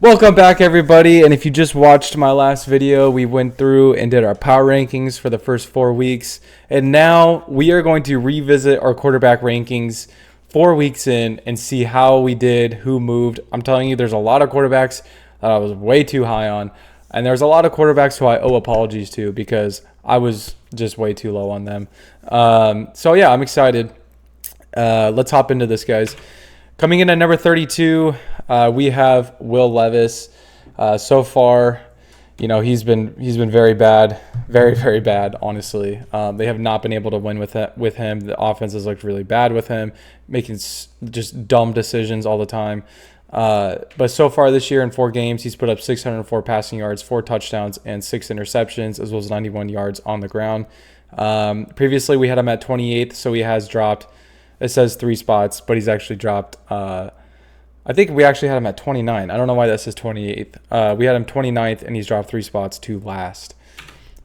Welcome back, everybody. And if you just watched my last video, we went through and did our power rankings for the first 4 weeks. And now we are going to revisit our quarterback rankings 4 weeks in and see how we did, who moved. I'm telling you, there's a lot of quarterbacks that I was way too high on. And there's a lot of quarterbacks who I owe apologies to because I was just way too low on them. So yeah, I'm excited. Let's hop into this, guys. Coming in at number 32, we have Will Levis. So far, he's been very bad, very, very bad. Honestly, they have not been able to win with him. The offense has looked really bad with him, making just dumb decisions all the time. But so far this year in 4 games, he's put up 604 passing yards, 4 touchdowns, and 6 interceptions, as well as 91 yards on the ground. Previously, we had him at 28th, so he has dropped. It says 3 spots, but he's actually dropped. I think we actually had him at 29. I don't know why that says 28th. We had him 29th, and he's dropped 3 spots to last.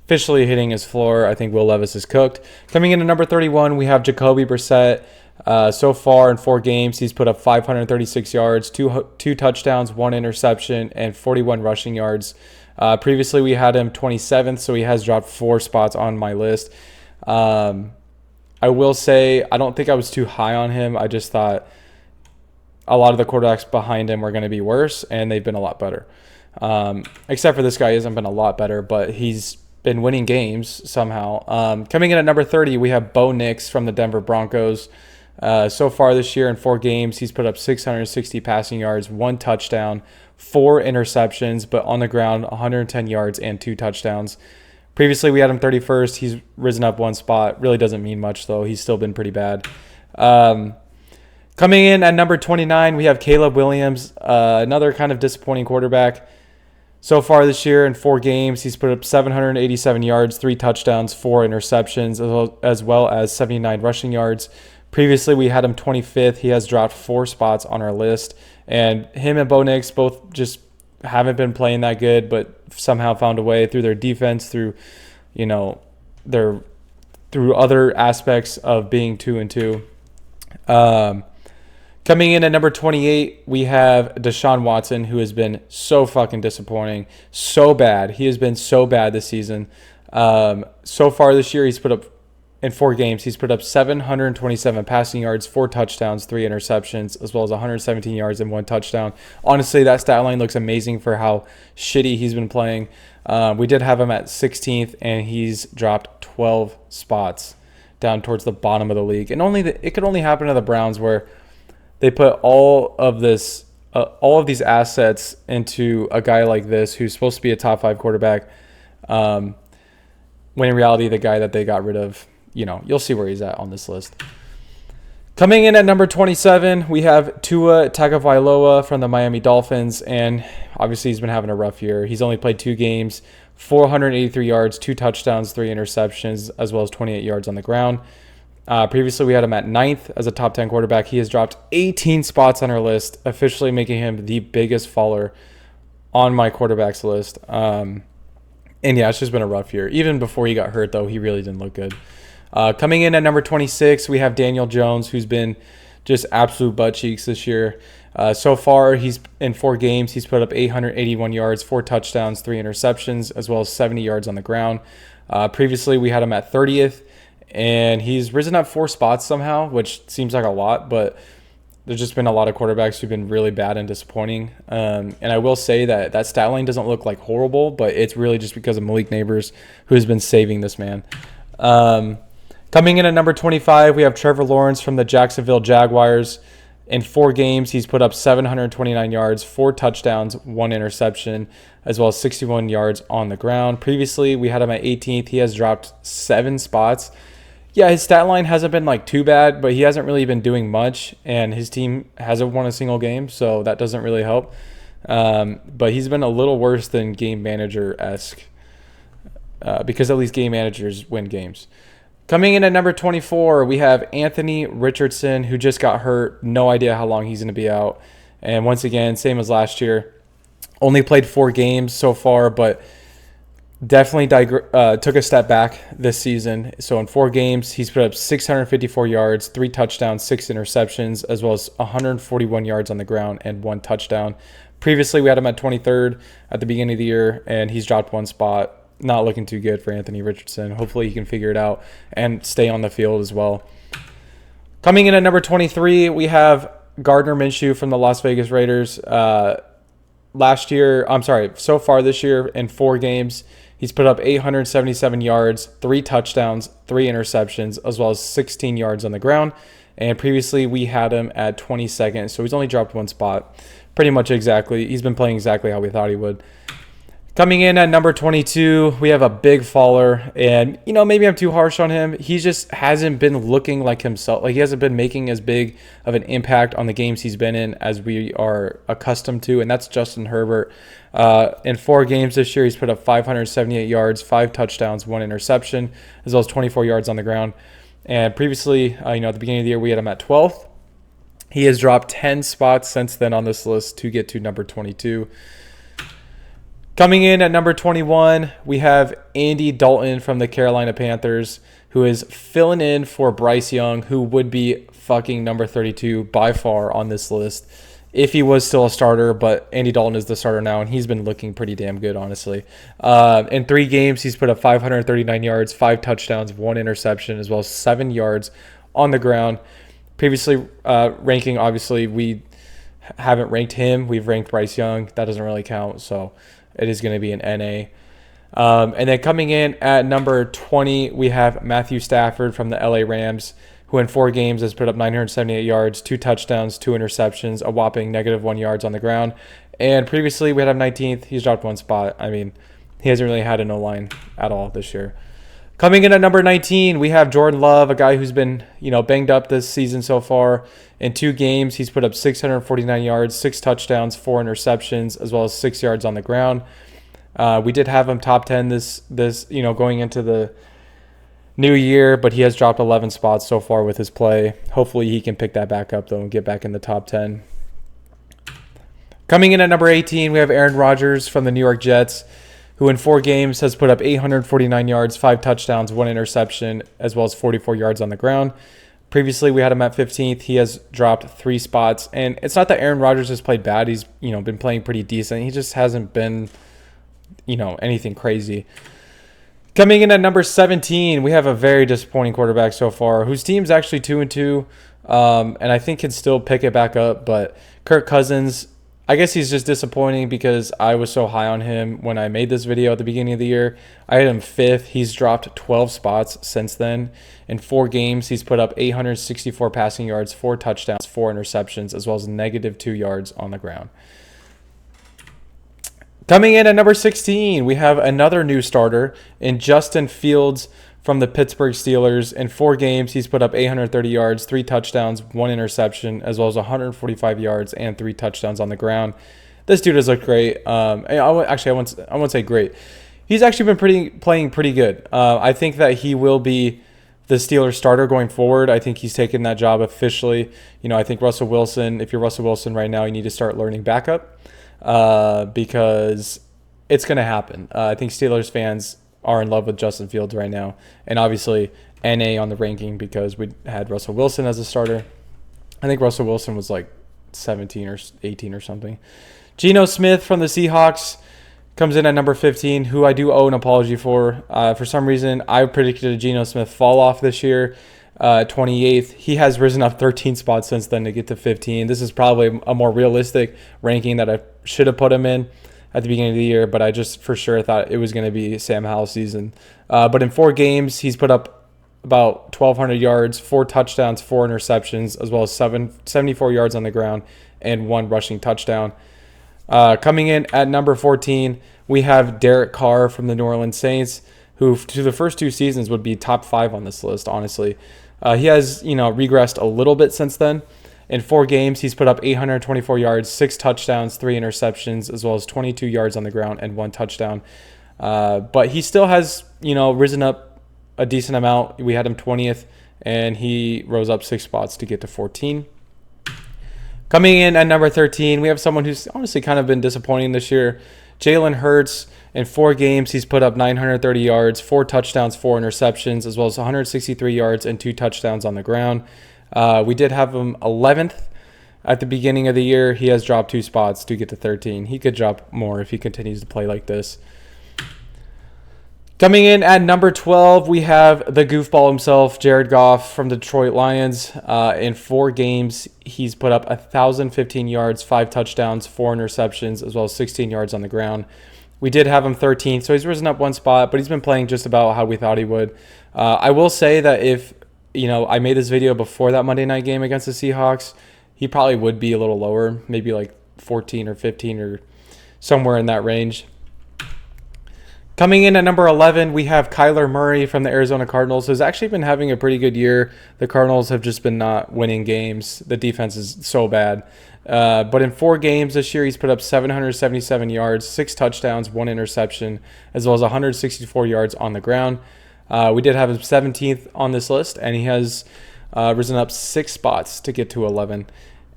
Officially hitting his floor. I think Will Levis is cooked. Coming in at number 31, we have Jacoby Brissett. So far in 4 games, he's put up 536 yards, two touchdowns, 1 interception, and 41 rushing yards. Previously, we had him 27th, so he has dropped 4 spots on my list. I will say I don't think I was too high on him. I just thought a lot of the quarterbacks behind him were going to be worse, and they've been a lot better. Except for this guy, he hasn't been a lot better, but he's been winning games somehow. Coming in at number 30, we have Bo Nix from the Denver Broncos. So far this year in 4 games, he's put up 660 passing yards, 1 touchdown, 4 interceptions, but on the ground, 110 yards and 2 touchdowns. Previously, we had him 31st. He's risen up 1 spot. Really doesn't mean much, though. He's still been pretty bad. Coming in at number 29, we have Caleb Williams, another kind of disappointing quarterback. So far this year in 4 games, he's put up 787 yards, 3 touchdowns, 4 interceptions, as well as 79 rushing yards. Previously, we had him 25th. He has dropped 4 spots on our list. And him and Bo Nix both just haven't been playing that good, but somehow found a way through their defense, through other aspects of being 2-2. Coming in at number 28, we have Deshaun Watson, who has been so fucking disappointing, so bad. He has been so bad this season. So far this year, he's put up in 4 games, he's put up 727 passing yards, 4 touchdowns, 3 interceptions, as well as 117 yards and 1 touchdown. Honestly, that stat line looks amazing for how shitty he's been playing. We did have him at 16th, and he's dropped 12 spots down towards the bottom of the league. And it could only happen to the Browns, where they put all of these assets into a guy like this, who's supposed to be a top 5 quarterback, when in reality, the guy that they got rid of, you'll see where he's at on this list. Coming in at number 27, we have Tua Tagovailoa from the Miami Dolphins, and obviously he's been having a rough year. He's only played 2 games, 483 yards, 2 touchdowns, 3 interceptions, as well as 28 yards on the ground. Previously, we had him at 9th as a top 10 quarterback. He has dropped 18 spots on our list, officially making him the biggest faller on my quarterbacks list. And yeah, it's just been a rough year. Even before he got hurt, though, he really didn't look good. Coming in at number 26, we have Daniel Jones, who's been just absolute butt cheeks this year. So far, he's in 4 games. He's put up 881 yards, 4 touchdowns, 3 interceptions, as well as 70 yards on the ground. Previously, we had him at 30th, and he's risen up 4 spots somehow, which seems like a lot, but there's just been a lot of quarterbacks who've been really bad and disappointing. And I will say that stat line doesn't look like horrible, but it's really just because of Malik Neighbors, who has been saving this man. Coming in at number 25, we have Trevor Lawrence from the Jacksonville Jaguars. In 4 games, he's put up 729 yards, 4 touchdowns, 1 interception, as well as 61 yards on the ground. Previously, we had him at 18th. He has dropped 7 spots. Yeah, his stat line hasn't been too bad, but he hasn't really been doing much, and his team hasn't won a single game, so that doesn't really help. But he's been a little worse than game manager-esque, because at least game managers win games. Coming in at number 24, we have Anthony Richardson, who just got hurt. No idea how long he's going to be out. And once again, same as last year, only played 4 games so far, but definitely took a step back this season. So in 4 games, he's put up 654 yards, 3 touchdowns, 6 interceptions, as well as 141 yards on the ground and 1 touchdown. Previously, we had him at 23rd at the beginning of the year, and he's dropped one spot. Not looking too good for Anthony Richardson. Hopefully, he can figure it out and stay on the field as well. Coming in at number 23, we have Gardner Minshew from the Las Vegas Raiders. So far this year in 4 games, he's put up 877 yards, 3 touchdowns, 3 interceptions, as well as 16 yards on the ground. And previously, we had him at 22nd, so he's only dropped one spot. Pretty much exactly. He's been playing exactly how we thought he would. Coming in at number 22, we have a big faller, and maybe I'm too harsh on him. He just hasn't been looking like himself. Like, he hasn't been making as big of an impact on the games he's been in as we are accustomed to, and that's Justin Herbert. In 4 games this year, he's put up 578 yards, 5 touchdowns, 1 interception, as well as 24 yards on the ground. And previously, at the beginning of the year, we had him at 12th. He has dropped 10 spots since then on this list to get to number 22. Coming in at number 21, we have Andy Dalton from the Carolina Panthers, who is filling in for Bryce Young, who would be fucking number 32 by far on this list if he was still a starter. But Andy Dalton is the starter now, and he's been looking pretty damn good, honestly. In 3 games, he's put up 539 yards, 5 touchdowns, 1 interception, as well as 7 yards on the ground. Previously ranking, obviously, we haven't ranked him. We've ranked Bryce Young. That doesn't really count, so it is going to be an NA. And then coming in at number 20, we have Matthew Stafford from the LA Rams, who in 4 games has put up 978 yards, 2 touchdowns, 2 interceptions, a whopping -1 yards on the ground. And previously, we had him 19th. He's dropped 1 spot. I mean, he hasn't really had a no-line at all this year. Coming in at number 19, we have Jordan Love, a guy who's been, banged up this season so far. In 2 games, he's put up 649 yards, 6 touchdowns, 4 interceptions, as well as 6 yards on the ground. We did have him top 10 this going into the new year, but he has dropped 11 spots so far with his play. Hopefully, he can pick that back up though and get back in the top 10. Coming in at number 18, we have Aaron Rodgers from the New York Jets, who in 4 games has put up 849 yards, 5 touchdowns, 1 interception, as well as 44 yards on the ground. Previously, we had him at 15th. He has dropped 3 spots. And it's not that Aaron Rodgers has played bad. He's, been playing pretty decent. He just hasn't been, anything crazy. Coming in at number 17, we have a very disappointing quarterback so far, whose team's actually 2-2, and I think can still pick it back up. But Kirk Cousins, I guess he's just disappointing because I was so high on him when I made this video at the beginning of the year. I had him 5th. He's dropped 12 spots since then. In 4 games, he's put up 864 passing yards, 4 touchdowns, 4 interceptions, as well as -2 yards on the ground. Coming in at number 16, we have another new starter in Justin Fields from the Pittsburgh Steelers. In 4 games, he's put up 830 yards, 3 touchdowns, 1 interception, as well as 145 yards and 3 touchdowns on the ground. This dude has looked great. I won't say great. He's actually been playing pretty good. I think that he will be the Steelers starter going forward. I think he's taken that job officially. I think Russell Wilson, if you're Russell Wilson right now, you need to start learning backup because it's going to happen. I think Steelers fans are in love with Justin Fields right now. And obviously NA on the ranking because we had Russell Wilson as a starter. I think Russell Wilson was like 17 or 18 or something. Geno Smith from the Seahawks comes in at number 15, who I do owe an apology for. For some reason, I predicted a Geno Smith fall off this year, 28th. He has risen up 13 spots since then to get to 15. This is probably a more realistic ranking that I should have put him in at the beginning of the year, but I just for sure thought it was going to be Sam Howell's season. But in 4 games, he's put up about 1,200 yards, 4 touchdowns, 4 interceptions, as well as 74 yards on the ground and 1 rushing touchdown. Coming in at number 14, we have Derek Carr from the New Orleans Saints, who to the first 2 seasons would be top 5 on this list, honestly. He has, regressed a little bit since then. In 4 games, he's put up 824 yards, 6 touchdowns, 3 interceptions, as well as 22 yards on the ground and 1 touchdown. But he still has, risen up a decent amount. We had him 20th, and he rose up 6 spots to get to 14. Coming in at number 13, we have someone who's honestly kind of been disappointing this year. Jalen Hurts. In 4 games, he's put up 930 yards, 4 touchdowns, 4 interceptions, as well as 163 yards and 2 touchdowns on the ground. We did have him 11th At the beginning of the year, he has dropped 2 spots to get to 13. He could drop more if he continues to play like this. Coming in at number 12, we have the goofball himself, Jared Goff from the Detroit Lions. In 4 games, he's put up 1,015 yards, 5 touchdowns, 4 interceptions, as well as 16 yards on the ground. We did have him 13th, so he's risen up 1 spot, but he's been playing just about how we thought he would. I will say that if I made this video before that Monday night game against the Seahawks, he probably would be a little lower, maybe like 14 or 15 or somewhere in that range. Coming in at number 11, we have Kyler Murray from the Arizona Cardinals, who's actually been having a pretty good year. The Cardinals have just been not winning games. The defense is so bad. But in 4 games this year, he's put up 777 yards, 6 touchdowns, 1 interception, as well as 164 yards on the ground. We did have him 17th on this list, and he has risen up 6 spots to get to 11.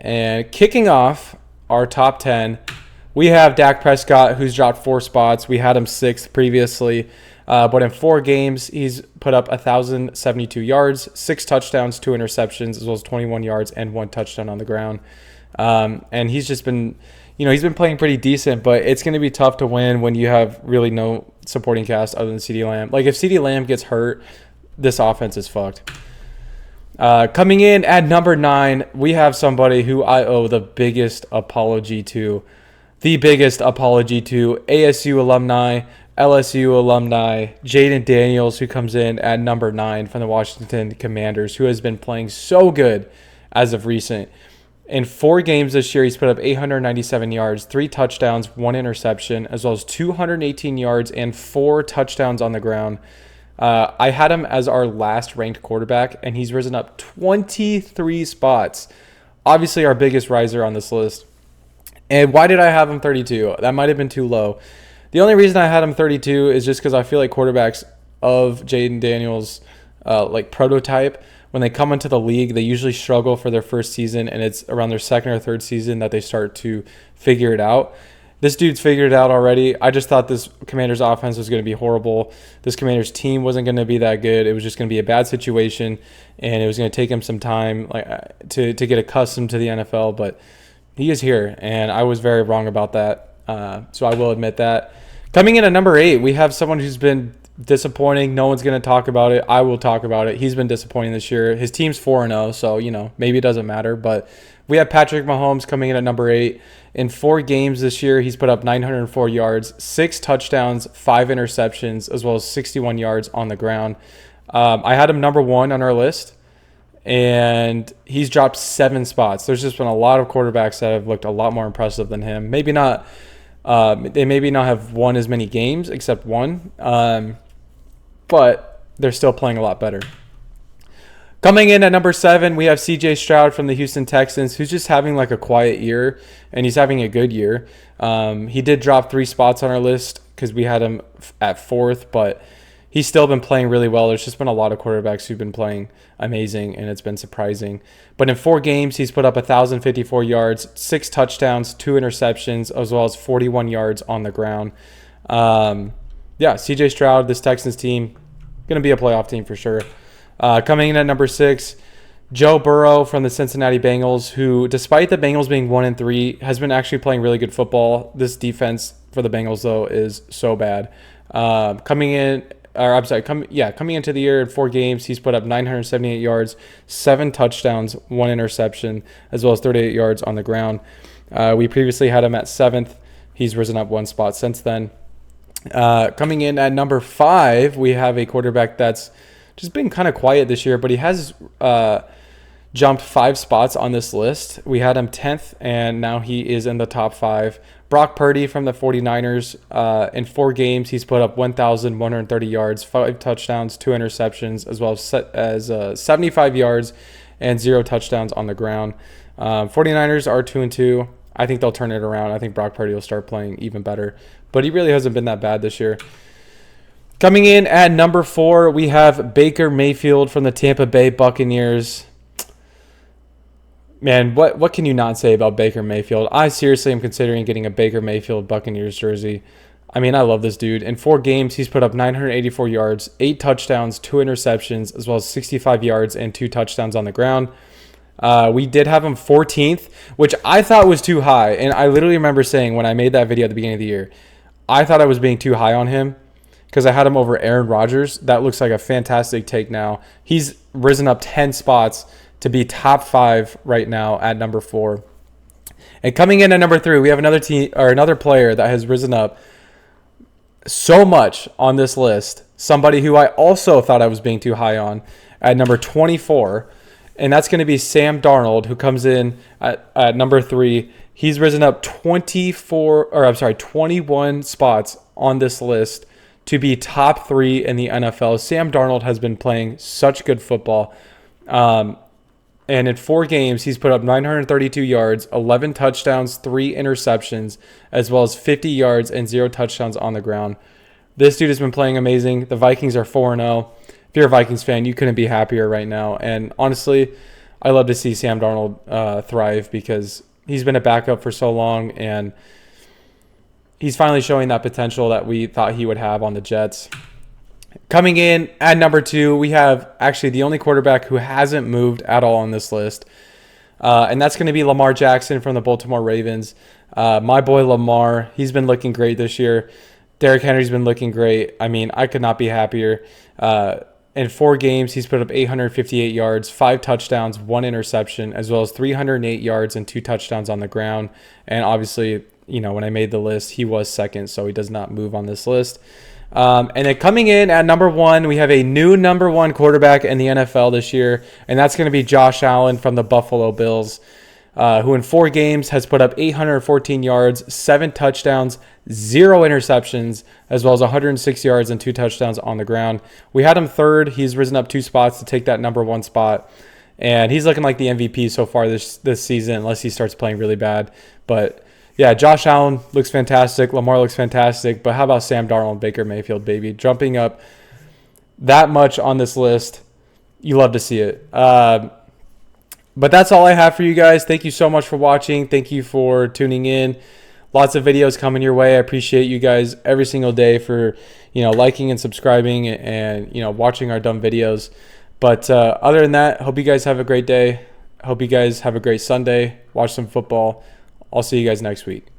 And kicking off our top 10, we have Dak Prescott, who's dropped 4 spots. We had him 6th previously. But in 4 games, he's put up 1,072 yards, 6 touchdowns, 2 interceptions, as well as 21 yards and 1 touchdown on the ground. And he's just been, he's been playing pretty decent, but it's going to be tough to win when you have really no supporting cast other than CeeDee Lamb. Like, if CeeDee Lamb gets hurt, this offense is fucked. Coming in at number 9, we have somebody who I owe the biggest apology to. ASU alumni, LSU alumni, Jaden Daniels, who comes in at number 9 from the Washington Commanders, who has been playing so good as of recent. In 4 games this year, he's put up 897 yards, 3 touchdowns, 1 interception, as well as 218 yards and 4 touchdowns on the ground. I had him as our last ranked quarterback, and he's risen up 23 spots. Obviously, our biggest riser on this list. And why did I have him 32? That might have been too low. The only reason I had him 32 is just because I feel like quarterbacks of Jaden Daniels' prototype, when they come into the league, they usually struggle for their first season, and it's around their second or third season that they start to figure it out. This dude's figured it out already. I just thought this Commanders offense was going to be horrible. This Commanders team wasn't going to be that good. It was just going to be a bad situation, and it was going to take him some time to get accustomed to the NFL, but he is here, and I was very wrong about that. So I will admit that. Coming in at number 8, we have someone who's been disappointing. No one's going to talk about it. I will talk about it. He's been disappointing this year. His team's 4-0, so, maybe it doesn't matter. But we have Patrick Mahomes coming in at number 8. In 4 games this year, he's put up 904 yards, 6 touchdowns, 5 interceptions, as well as 61 yards on the ground. I had him number 1 on our list, and he's dropped 7 spots. There's just been a lot of quarterbacks that have looked a lot more impressive than him. Maybe not. They maybe not have won as many games, except one. But they're still playing a lot better. Coming in at number 7, we have C.J. Stroud from the Houston Texans, who's just having a quiet year, and he's having a good year. He did drop 3 spots on our list because we had him at 4th, but he's still been playing really well. There's just been a lot of quarterbacks who've been playing amazing, and it's been surprising. But in 4 games, he's put up 1,054 yards, 6 touchdowns, 2 interceptions, as well as 41 yards on the ground. C.J. Stroud, this Texans team, going to be a playoff team for sure. Coming in at number 6, Joe Burrow from the Cincinnati Bengals, who, despite the Bengals being 1-3, has been actually playing really good football. This defense for the Bengals, though, is so bad. Coming into the year in 4 games, he's put up 978 yards, 7 touchdowns, 1 interception, as well as 38 yards on the ground. We previously had him at 7th. He's risen up 1 spot since then. Coming in at number 5, we have a quarterback that's just been kind of quiet this year, but he has jumped 5 spots on this list. We had him 10th, and now he is in the top 5. Brock Purdy from the 49ers. In 4 games, he's put up 1,130 yards, 5 touchdowns, 2 interceptions, as well as 75 yards and 0 touchdowns on the ground. 49ers are 2-2. I think they'll turn it around. I think Brock Purdy will start playing even better, but he really hasn't been that bad this year. Coming in at number 4, we have Baker Mayfield from the Tampa Bay Buccaneers. Man, what can you not say about Baker Mayfield? I seriously am considering getting a Baker Mayfield Buccaneers jersey. I mean, I love this dude. In 4 games, he's put up 984 yards, 8 touchdowns, 2 interceptions, as well as 65 yards and 2 touchdowns on the ground. We did have him 14th, which I thought was too high. And I literally remember saying when I made that video at the beginning of the year, I thought I was being too high on him because I had him over Aaron Rodgers. That looks like a fantastic take now. He's risen up 10 spots to be top 5 right now at number 4. And coming in at number 3, we have another player that has risen up so much on this list. Somebody who I also thought I was being too high on at number 24. And that's going to be Sam Darnold, who comes in at number 3. He's risen up 21 spots on this list to be top 3 in the NFL. Sam Darnold has been playing such good football. And in 4 games, he's put up 932 yards, 11 touchdowns, 3 interceptions, as well as 50 yards and 0 touchdowns on the ground. This dude has been playing amazing. The Vikings are 4-0. If you're a Vikings fan, you couldn't be happier right now. And honestly, I love to see Sam Darnold thrive because he's been a backup for so long, and he's finally showing that potential that we thought he would have on the Jets. Coming in at number 2, we have actually the only quarterback who hasn't moved at all on this list, and that's going to be Lamar Jackson from the Baltimore Ravens. My boy Lamar, he's been looking great this year. Derrick Henry's been looking great. I mean, I could not be happier. In 4 games, he's put up 858 yards, 5 touchdowns, 1 interception, as well as 308 yards and 2 touchdowns on the ground. And obviously, when I made the list, he was second, so he does not move on this list. And then coming in at number 1, we have a new number 1 quarterback in the NFL this year, and that's going to be Josh Allen from the Buffalo Bills, who in 4 games has put up 814 yards, 7 touchdowns, 0 interceptions, as well as 106 yards and 2 touchdowns on the ground. We had him 3rd. He's risen up 2 spots to take that number 1 spot, and he's looking like the MVP so far this season, unless he starts playing really bad. But yeah, Josh Allen looks fantastic. Lamar looks fantastic. But how about Sam Darnold and Baker Mayfield, baby? Jumping up that much on this list. You love to see it. But that's all I have for you guys. Thank you so much for watching. Thank you for tuning in. Lots of videos coming your way. I appreciate you guys every single day for, liking and subscribing and, watching our dumb videos. But other than that, hope you guys have a great day. Hope you guys have a great Sunday. Watch some football. I'll see you guys next week.